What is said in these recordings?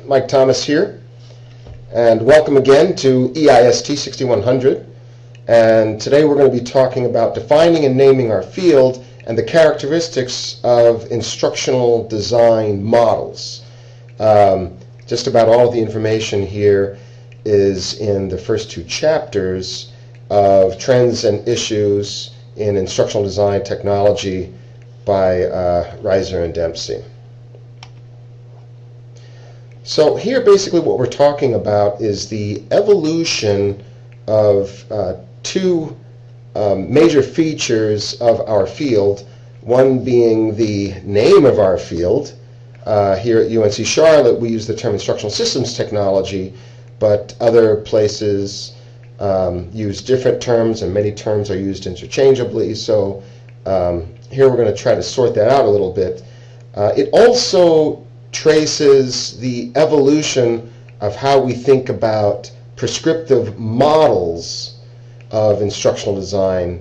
Mike Thomas here, and welcome again to EIST 6100. And today we're going to be talking about defining and naming our field and the characteristics of instructional design models. Just about all of the information here is in the first two chapters of Trends and Issues in Instructional Design Technology by Reiser and Dempsey. So here basically what we're talking about is the evolution of two major features of our field, one being the name of our field. Here at UNC Charlotte we use the term instructional systems technology, but other places use different terms, and many terms are used interchangeably. So here we're going to try to sort that out a little bit. It also traces the evolution of how we think about prescriptive models of instructional design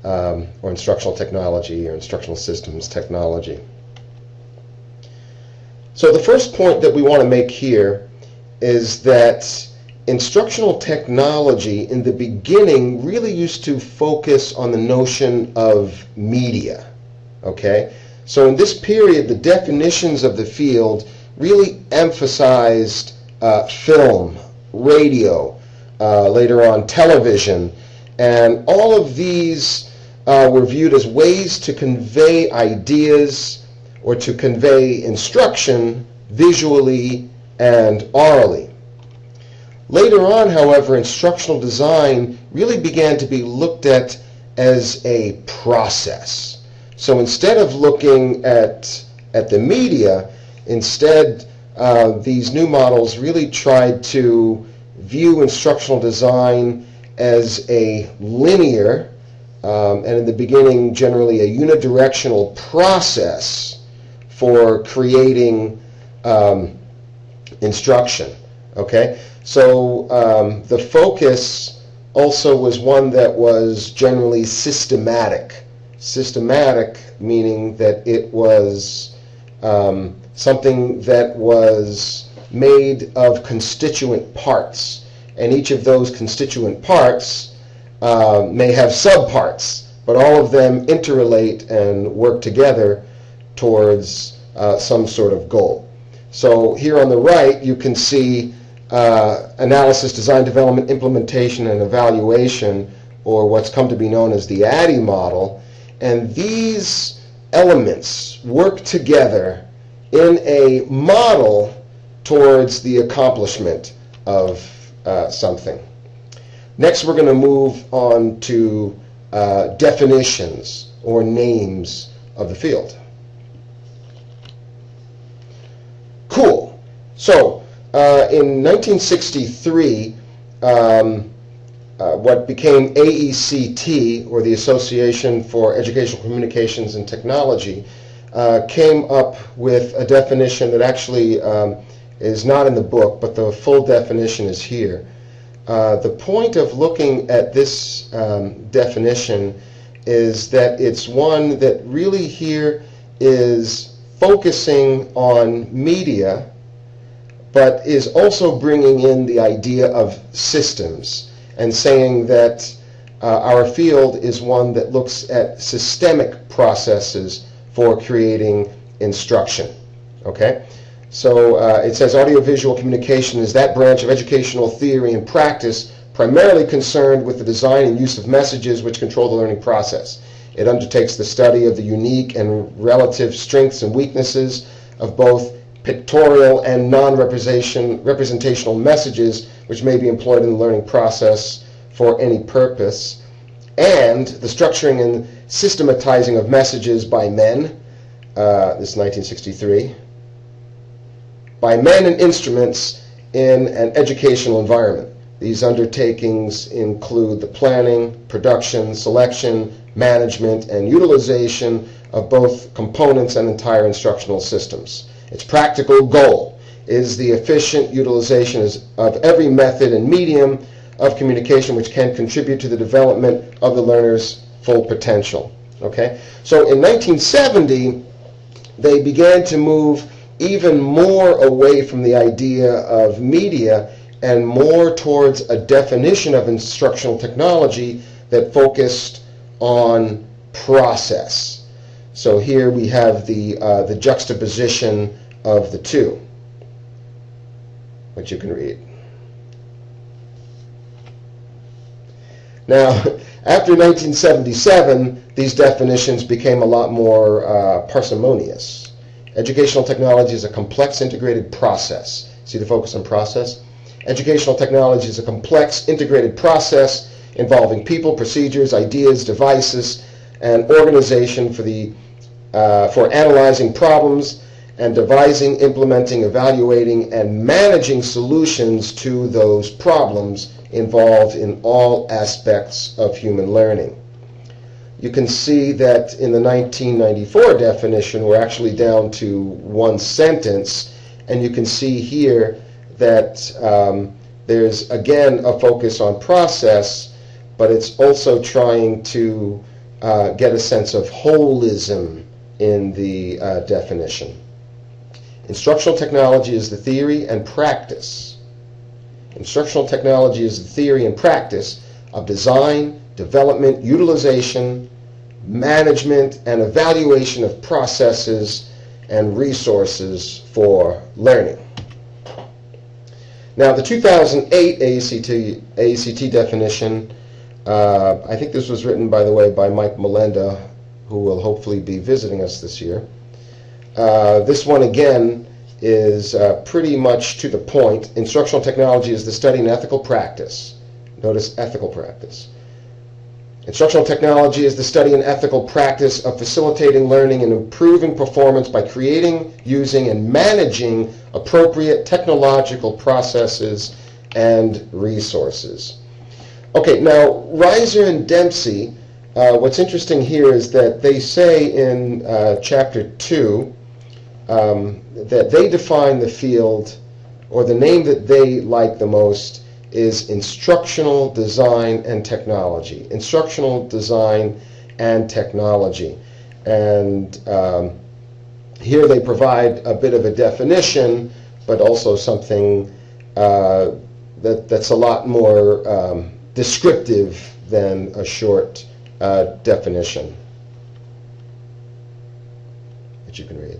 or instructional technology or instructional systems technology. So the first point that we want to make here is that instructional technology in the beginning really used to focus on the notion of media. Okay? So in this period, the definitions of the field really emphasized film, radio, later on television, and all of these were viewed as ways to convey ideas or to convey instruction visually and orally. Later on, however, instructional design really began to be looked at as a process. So instead of looking at the media, instead these new models really tried to view instructional design as a linear and in the beginning generally a unidirectional process for creating instruction. Okay, so the focus also was one that was generally systematic. Systematic meaning that it was something that was made of constituent parts, and each of those constituent parts may have subparts, but all of them interrelate and work together towards some sort of goal. So here on the right you can see analysis, design, development, implementation, and evaluation, or what's come to be known as the ADDIE model. And these elements work together in a model towards the accomplishment of something. Next, we're going to move on to definitions or names of the field. Cool. So, in 1963, what became AECT, or the Association for Educational Communications and Technology, came up with a definition that actually is not in the book, but the full definition is here. The point of looking at this definition is that it's one that really here is focusing on media, but is also bringing in the idea of systems, and saying that our field is one that looks at systemic processes for creating instruction. Okay? So it says audiovisual communication is that branch of educational theory and practice primarily concerned with the design and use of messages which control the learning process. It undertakes the study of the unique and relative strengths and weaknesses of both pictorial and non-representational messages which may be employed in the learning process for any purpose, and the structuring and systematizing of messages by men, this is 1963, by men and instruments in an educational environment. These undertakings include the planning, production, selection, management, and utilization of both components and entire instructional systems. Its practical goal is the efficient utilization of every method and medium of communication which can contribute to the development of the learner's full potential. Okay? So in 1970, they began to move even more away from the idea of media and more towards a definition of instructional technology that focused on process. So here we have the juxtaposition of the two, which you can read. Now, after 1977, these definitions became a lot more parsimonious. Educational technology is a complex integrated process. See the focus on process? Educational technology is a complex integrated process involving people, procedures, ideas, devices, and organization for analyzing problems and devising, implementing, evaluating, and managing solutions to those problems involved in all aspects of human learning. You can see that in the 1994 definition, we're actually down to one sentence, and you can see here that there's again a focus on process, but it's also trying to get a sense of holism in the definition. Instructional technology is the theory and practice. Instructional technology is the theory and practice of design, development, utilization, management, and evaluation of processes and resources for learning. Now, the 2008 AECT definition, I think this was written, by the way, by Mike Melenda, who will hopefully be visiting us this year. This one, again, is pretty much to the point. Instructional technology is the study and ethical practice. Notice ethical practice. Instructional technology is the study and ethical practice of facilitating learning and improving performance by creating, using, and managing appropriate technological processes and resources. Okay, now Reiser and Dempsey, what's interesting here is that they say in Chapter 2 that they define the field, or the name that they like the most is instructional design and technology. Instructional design and technology. And here they provide a bit of a definition, but also something that's a lot more descriptive than a short definition that you can read.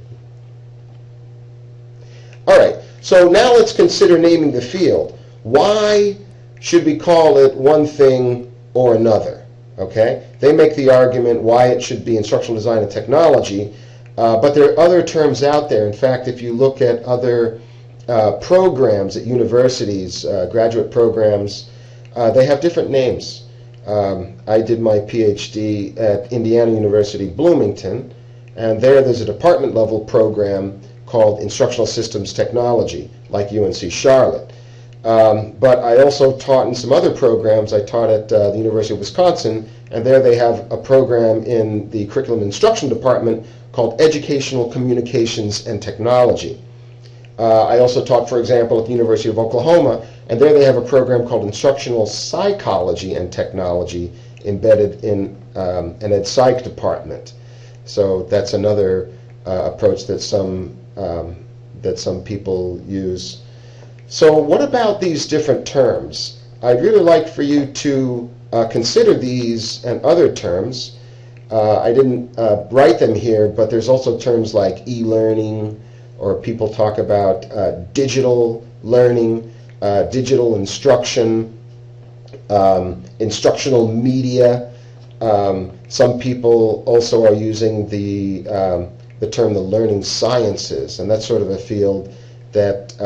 All right, so now let's consider naming the field. Why should we call it one thing or another? Okay, they make the argument why it should be instructional design and technology, but there are other terms out there. In fact, if you look at other programs at universities, graduate programs, they have different names. I did my PhD at Indiana University, Bloomington, and there's a department level program called Instructional Systems Technology, like UNC Charlotte. But I also taught in some other programs. I taught at the University of Wisconsin, and there they have a program in the Curriculum Instruction Department called Educational Communications and Technology. I also taught, for example, at the University of Oklahoma, and there they have a program called Instructional Psychology and Technology embedded in an Ed Psych department. So that's another approach that some people use. So what about these different terms? I'd really like for you to consider these and other terms. I didn't write them here, but there's also terms like e-learning, or people talk about digital learning, digital instruction, instructional media. Some people also are using the term the learning sciences, and that's sort of a field that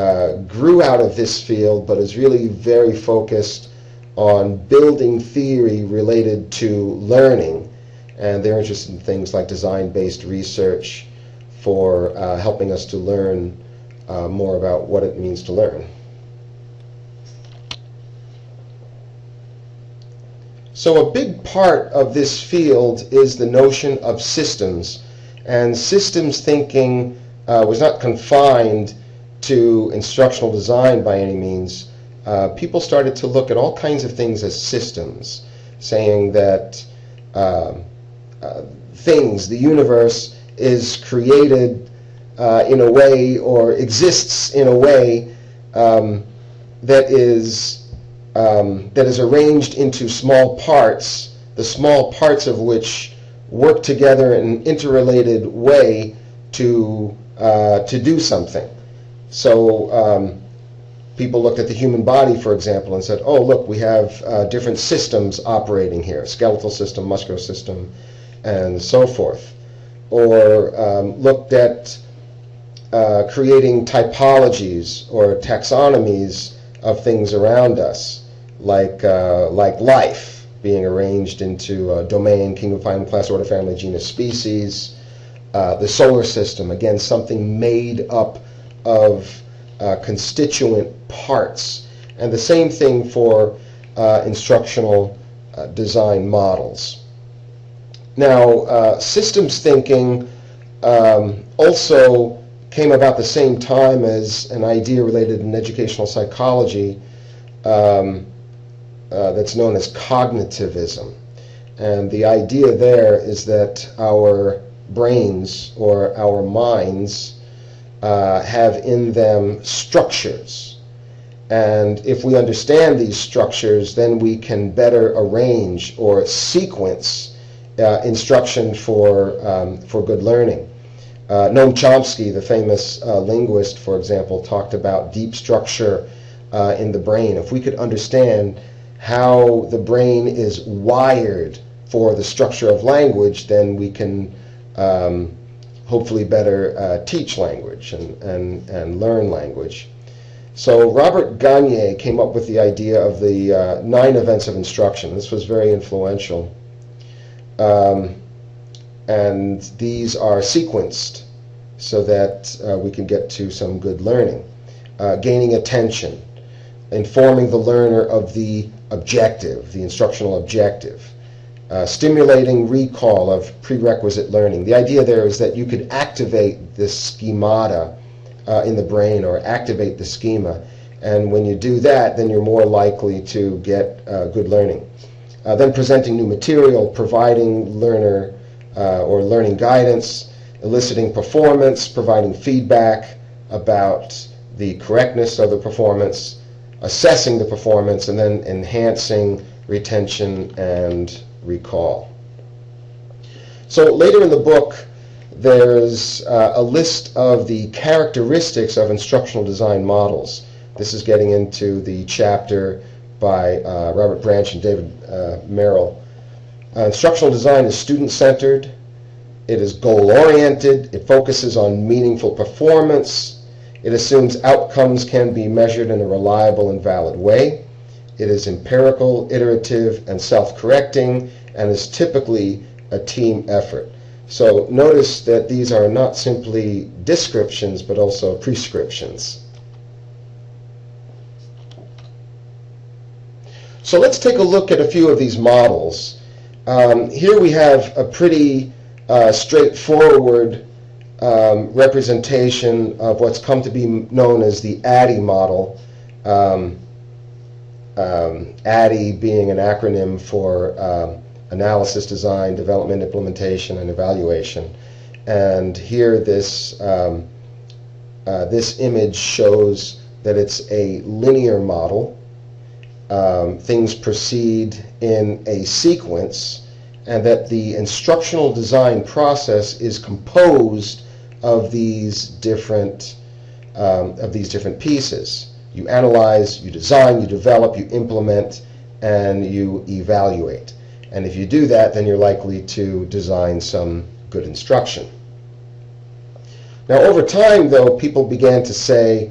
grew out of this field, but is really very focused on building theory related to learning, and they're interested in things like design-based research for helping us to learn more about what it means to learn. So a big part of this field is the notion of systems, and systems thinking was not confined to instructional design by any means. People started to look at all kinds of things as systems, saying that the universe is created in a way, or exists in a way that is arranged into small parts, the small parts of which work together in an interrelated way to do something. So people looked at the human body, for example, and said, oh, look, we have different systems operating here, skeletal system, muscular system, and so forth. Or looked at creating typologies or taxonomies of things around us, like life being arranged into domain, kingdom, phylum, class, order, family, genus, species. The solar system, again, something made up of constituent parts. And the same thing for instructional design models. Now, systems thinking also came about the same time as an idea related in educational psychology that's known as cognitivism. And the idea there is that our brains or our minds have in them structures. And if we understand these structures, then we can better arrange or sequence instruction for good learning. Noam Chomsky, the famous linguist, for example, talked about deep structure in the brain. If we could understand how the brain is wired for the structure of language, then we can hopefully better teach language and learn language. So Robert Gagne came up with the idea of the 9 events of instruction. This was very influential. And these are sequenced so that we can get to some good learning. Gaining attention, informing the learner of the objective, the instructional objective. Stimulating recall of prerequisite learning. The idea there is that you could activate the schemata in the brain, or activate the schema, and when you do that, then you're more likely to get good learning. Then presenting new material, providing learner or learning guidance, eliciting performance, providing feedback about the correctness of the performance, assessing the performance, and then enhancing retention and recall. So later in the book, there's a list of the characteristics of instructional design models. This is getting into the chapter by Robert Branch and David Merrill. Instructional design is student-centered, it is goal-oriented, it focuses on meaningful performance, it assumes outcomes can be measured in a reliable and valid way, it is empirical, iterative, and self-correcting, and is typically a team effort. So notice that these are not simply descriptions, but also prescriptions. So let's take a look at a few of these models. Here we have a pretty straightforward representation of what's come to be known as the ADDIE model. ADDIE being an acronym for analysis, design, development, implementation, and evaluation. And here this image shows that it's a linear model. Things proceed in a sequence, and that the instructional design process is composed of these different pieces. You analyze, you design, you develop, you implement, and you evaluate. And if you do that, then you're likely to design some good instruction. Now, over time, though, people began to say,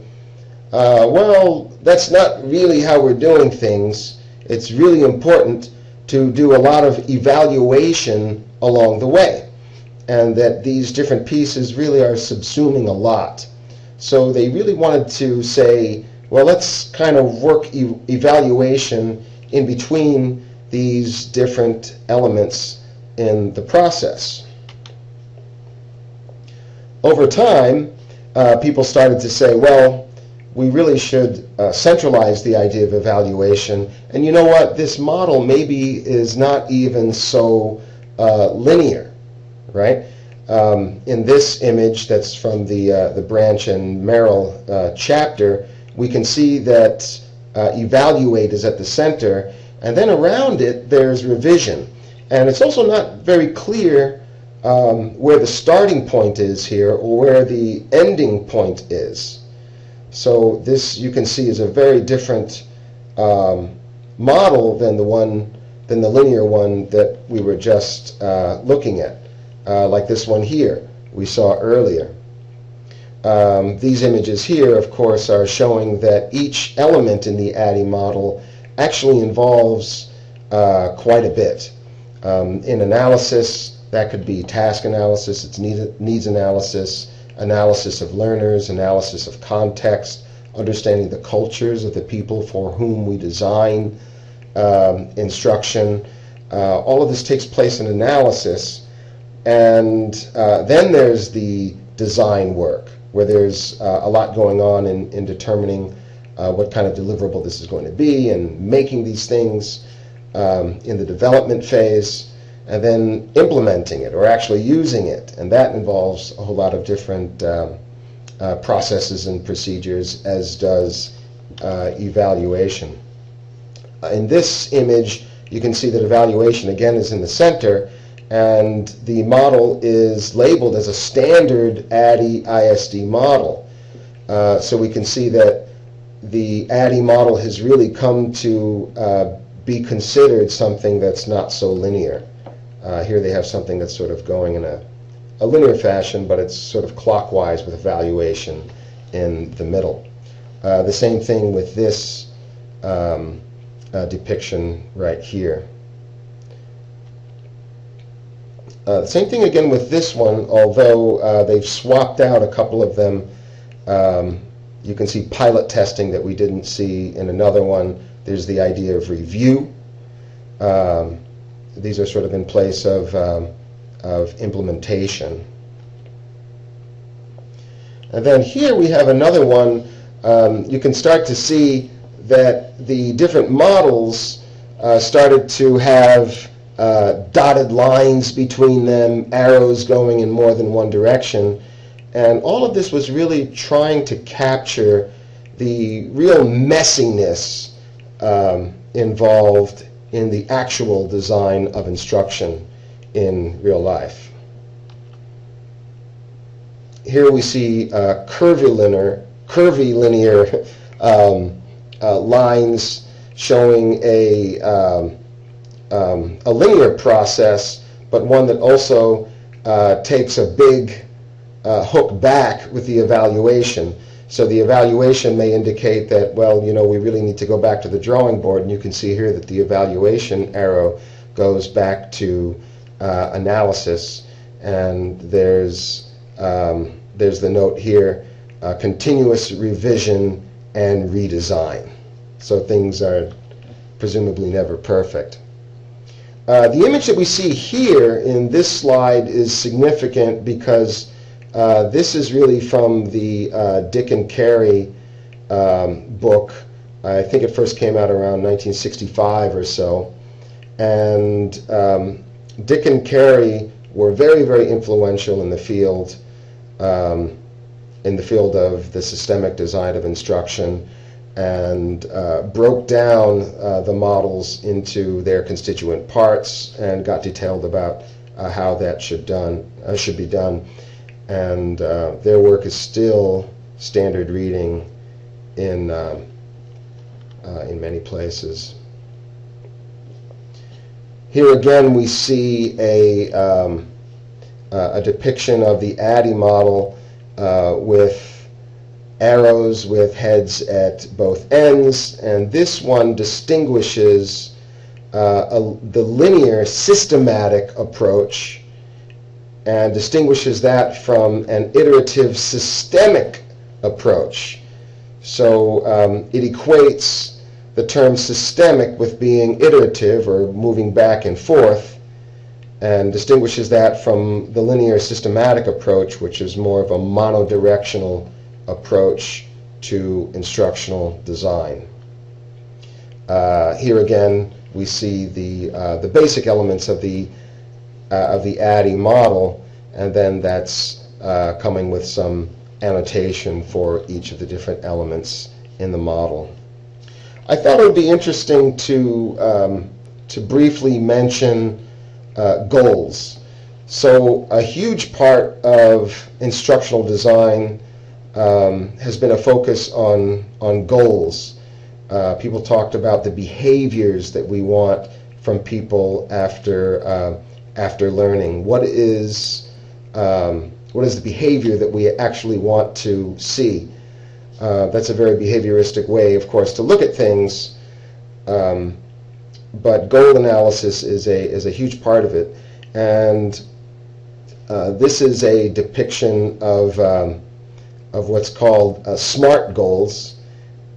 well, that's not really how we're doing things. It's really important to do a lot of evaluation along the way, and that these different pieces really are subsuming a lot. So they really wanted to say, well, let's kind of work evaluation in between these different elements in the process. Over time, people started to say, well, we really should centralize the idea of evaluation. And you know what? This model maybe is not even so linear, right? In this image that's from the Branch and Merrill chapter, we can see that evaluate is at the center, and then around it there's revision. And it's also not very clear where the starting point is here or where the ending point is. So this, you can see, is a very different model than the linear one that we were just looking at, like this one here we saw earlier. These images here, of course, are showing that each element in the ADDIE model actually involves quite a bit. In analysis, that could be task analysis, it's needs analysis, analysis of learners, analysis of context, understanding the cultures of the people for whom we design instruction. All of this takes place in analysis, and then there's the design work, where there's a lot going on in determining what kind of deliverable this is going to be and making these things in the development phase, and then implementing it or actually using it, and that involves a whole lot of different processes and procedures, as does evaluation. In this image, you can see that evaluation again is in the center, and the model is labeled as a standard ADDIE ISD model. So we can see that the ADDIE model has really come to be considered something that's not so linear. Here they have something that's sort of going in a linear fashion, but it's sort of clockwise with evaluation in the middle. The same thing with this depiction right here. Same thing again with this one, although they've swapped out a couple of them. You can see pilot testing that we didn't see in another one. There's the idea of review. These are sort of in place of implementation. And then here we have another one. You can start to see that the different models started to have dotted lines between them, arrows going in more than one direction. And all of this was really trying to capture the real messiness involved in the actual design of instruction in real life. Here we see curvilinear lines showing a linear process, but one that also takes a big hook back with the evaluation. So the evaluation may indicate that, well, you know, we really need to go back to the drawing board, and you can see here that the evaluation arrow goes back to analysis, and there's the note here, continuous revision and redesign. So things are presumably never perfect. The image that we see here in this slide is significant because this is really from the Dick and Carey book. I think it first came out around 1965 or so. And Dick and Carey were very, very influential in the field of the systemic design of instruction, and broke down the models into their constituent parts and got detailed about how that should be done. And their work is still standard reading in many places. Here again we see a depiction of the ADDIE model with arrows with heads at both ends, and this one distinguishes the linear systematic approach and distinguishes that from an iterative systemic approach. So it equates the term systemic with being iterative or moving back and forth, and distinguishes that from the linear systematic approach, which is more of a monodirectional approach to instructional design. Here again we see the basic elements of the ADDIE model, and then that's coming with some annotation for each of the different elements in the model. I thought it would be interesting to briefly mention goals. So a huge part of instructional design has been a focus on goals. People talked about the behaviors that we want from people after learning. What is the behavior that we actually want to see? That's a very behavioristic way, of course, to look at things, but goal analysis is a huge part of it. And this is a depiction of what's called SMART goals,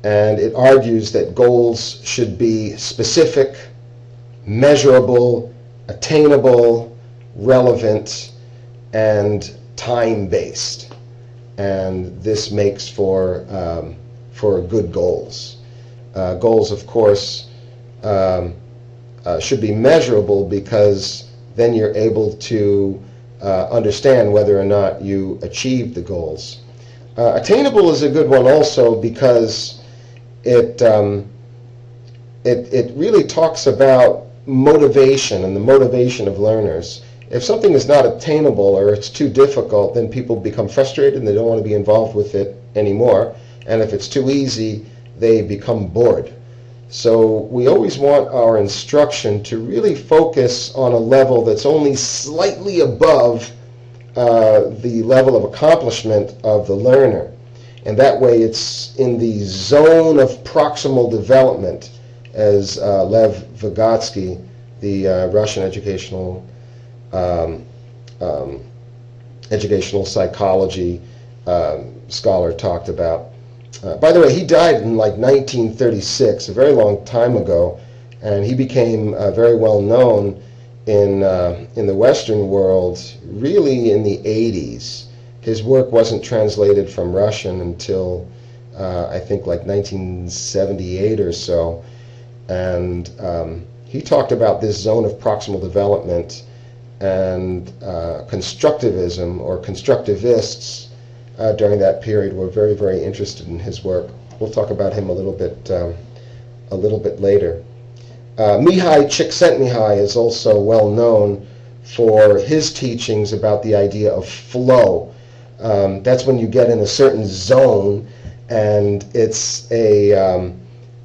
and it argues that goals should be specific, measurable, attainable, relevant, and time-based. And this makes for good goals. Goals, of course, should be measurable, because then you're able to understand whether or not you achieved the goals. Attainable is a good one also, because it really talks about motivation and the motivation of learners. If something is not attainable or it's too difficult, then people become frustrated and they don't want to be involved with it anymore. And if it's too easy, they become bored. So we always want our instruction to really focus on a level that's only slightly above the level of accomplishment of the learner. And that way it's in the zone of proximal development, as Lev Vygotsky, the Russian educational psychology scholar, talked about. By the way, he died in like 1936, a very long time ago, and he became very well known in the Western world really in the 80s. His work wasn't translated from Russian until I think like 1978 or so, and he talked about this zone of proximal development, and constructivism or constructivists during that period were very, very interested in his work. We'll talk about him a little bit later. Mihai Csikszentmihalyi is also well known for his teachings about the idea of flow. That's when you get in a certain zone, and it's a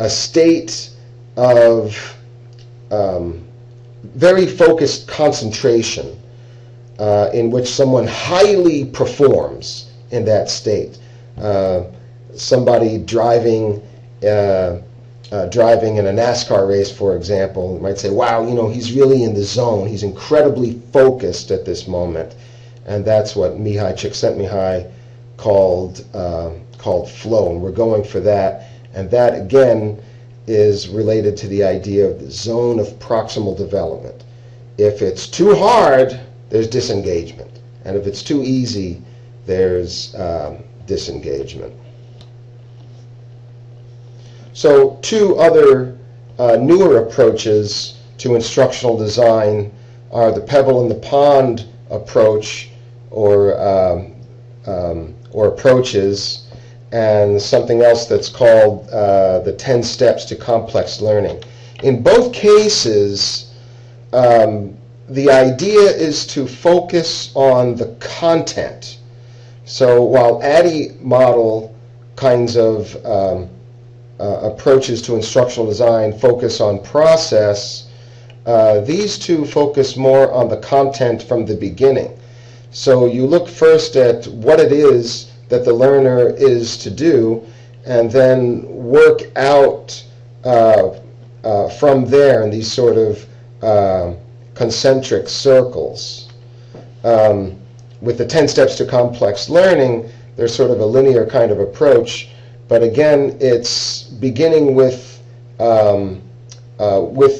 state of very focused concentration in which someone highly performs in that state. Somebody driving in a NASCAR race, for example, might say, wow, he's really in the zone. He's incredibly focused at this moment. And that's what Mihai Csikszentmihalyi called flow, and we're going for that. And that, again, is related to the idea of the zone of proximal development. If it's too hard, there's disengagement. And if it's too easy, there's disengagement. So two other newer approaches to instructional design are the pebble in the pond approach, or approaches, and something else that's called the 10 steps to complex learning. In both cases, the idea is to focus on the content. So while ADDIE model kinds of approaches to instructional design focus on process, these two focus more on the content from the beginning. So you look first at what it is that the learner is to do, and then work out from there in these sort of concentric circles. With the 10 steps to complex learning, there's sort of a linear kind of approach, but again, it's beginning with the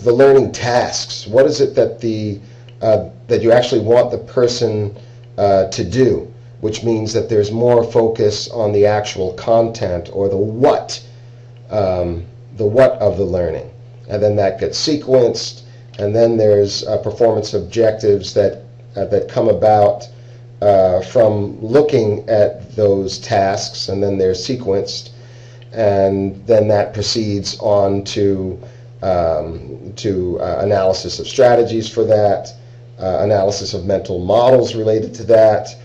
learning tasks. What is it that that you actually want the person to do? Which means that there's more focus on the actual content, or the what of the learning, and then that gets sequenced, and then there's performance objectives that come about from looking at those tasks, and then they're sequenced, and then that proceeds on to analysis of strategies for that, analysis of mental models related to that,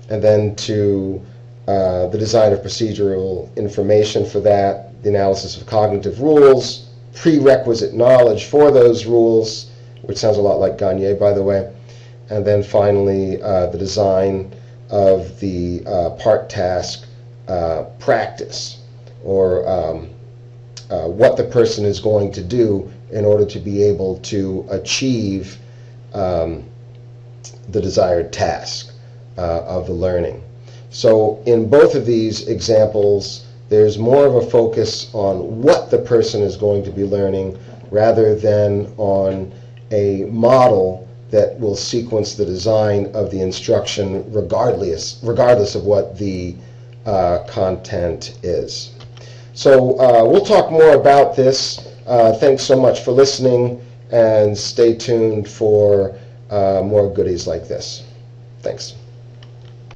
and then to the design of procedural information for that, the analysis of cognitive rules, prerequisite knowledge for those rules, which sounds a lot like Gagne, by the way, and then finally the design of the part task practice, or what the person is going to do in order to be able to achieve the desired task of the learning. So in both of these examples, there's more of a focus on what the person is going to be learning rather than on a model that will sequence the design of the instruction regardless of what the content is. So we'll talk more about this. Thanks so much for listening, and stay tuned for more goodies like this. Thanks.